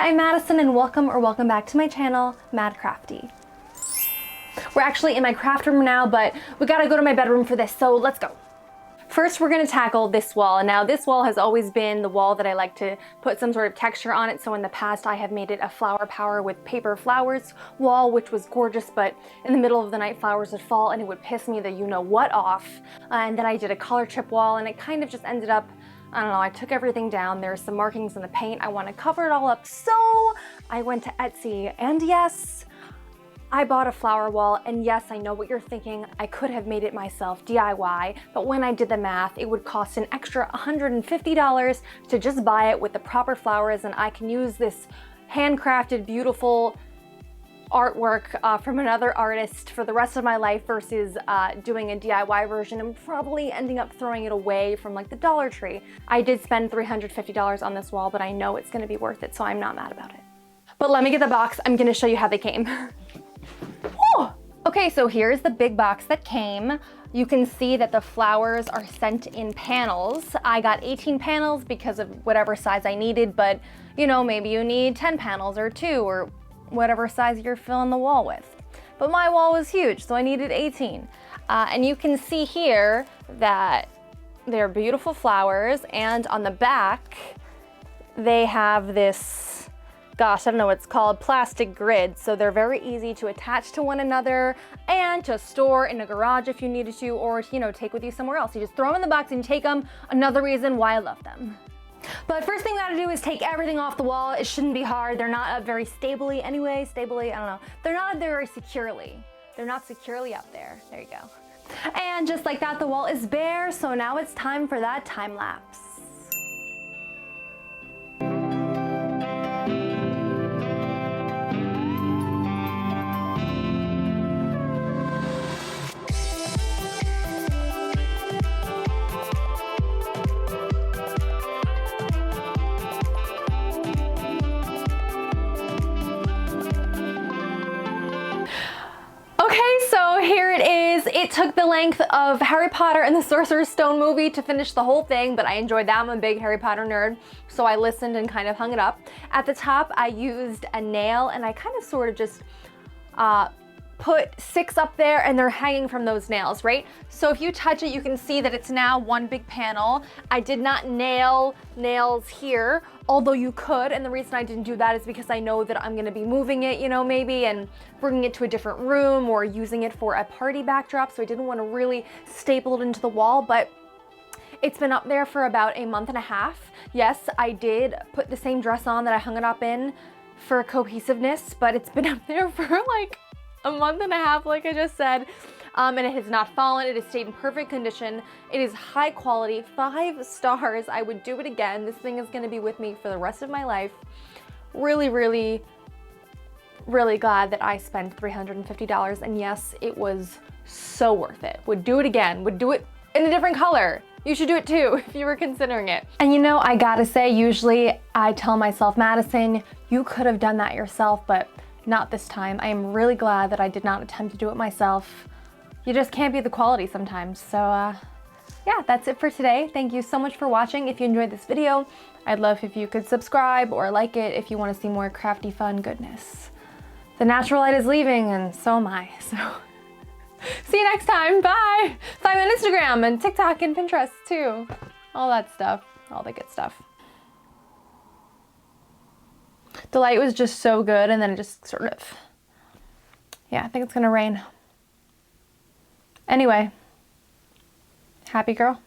Hi, I'm Madison and welcome back to my channel, Mad Crafty. We're actually in my craft room now, but we gotta go to my bedroom for this, so let's go. First, we're gonna tackle this wall. And now this wall has always been the wall that I like to put some sort of texture on it. So in the past, I have made it a flower power with paper flowers wall, which was gorgeous, but in the middle of the night, flowers would fall and it would piss me the you-know-what off. And then I did a color chip wall and it kind of just ended up, I don't know, I took everything down. There's some markings in the paint. I want to cover it all up. So I went to Etsy and yes, I bought a flower wall, and yes, I know what you're thinking. I could have made it myself, DIY, but when I did the math, it would cost an extra $150 to just buy it with the proper flowers, and I can use this handcrafted, beautiful artwork from another artist for the rest of my life versus doing a DIY version and probably ending up throwing it away from like the Dollar Tree. I did spend $350 on this wall, but I know it's gonna be worth it, so I'm not mad about it. But let me get the box. I'm gonna show you how they came. Okay, so here's the big box that came. You can see that the flowers are sent in panels. I got 18 panels because of whatever size I needed, but you know, maybe you need 10 panels or 2 or whatever size you're filling the wall with. But my wall was huge, so I needed 18. And you can see here that they're beautiful flowers, and on the back, they have this, gosh, I don't know what it's called, plastic grid. So they're very easy to attach to one another and to store in a garage if you needed to, or, you know, take with you somewhere else. You just throw them in the box and you take them. Another reason why I love them. But first thing we gotta do is take everything off the wall. It shouldn't be hard. They're not up very stably anyway. Stably, I don't know. They're not up there very securely. They're not securely up there. There you go. And just like that, the wall is bare. So now it's time for that time lapse. So here it is. It took the length of Harry Potter and the Sorcerer's Stone movie to finish the whole thing, but I enjoyed that. I'm a big Harry Potter nerd, so I listened and kind of hung it up. At the top, I used a nail and I kind of sort of just put 6 up there and they're hanging from those nails, right? So if you touch it, you can see that it's now one big panel. I did not nail nails here, although you could, and the reason I didn't do that is because I know that I'm gonna be moving it, you know, maybe, and bringing it to a different room or using it for a party backdrop, so I didn't want to really staple it into the wall, but it's been up there for about a month and a half. Yes, I did put the same dress on that I hung it up in for cohesiveness, but it's been up there for like a month and a half, like I just said, and it has not fallen. It has stayed in perfect condition. It is high quality, 5 stars. I would do it again. This thing is going to be with me for the rest of my life. Really, really, really glad that I spent $350, and yes, it was so worth it. Would do it again. Would do it in a different color. You should do it too if you were considering it. And you know, I gotta say, usually I tell myself, Madison, you could have done that yourself, but not this time. I am really glad that I did not attempt to do it myself. You just can't be the quality sometimes. So yeah, that's it for today. Thank you so much for watching. If you enjoyed this video, I'd love if you could subscribe or like it if you want to see more crafty fun goodness. The natural light is leaving and so am I. So see you next time. Bye. Find me on Instagram and TikTok and Pinterest too. All that stuff, all the good stuff. The light was just so good, and then it just sort of, yeah, I think it's gonna rain. Anyway, happy girl.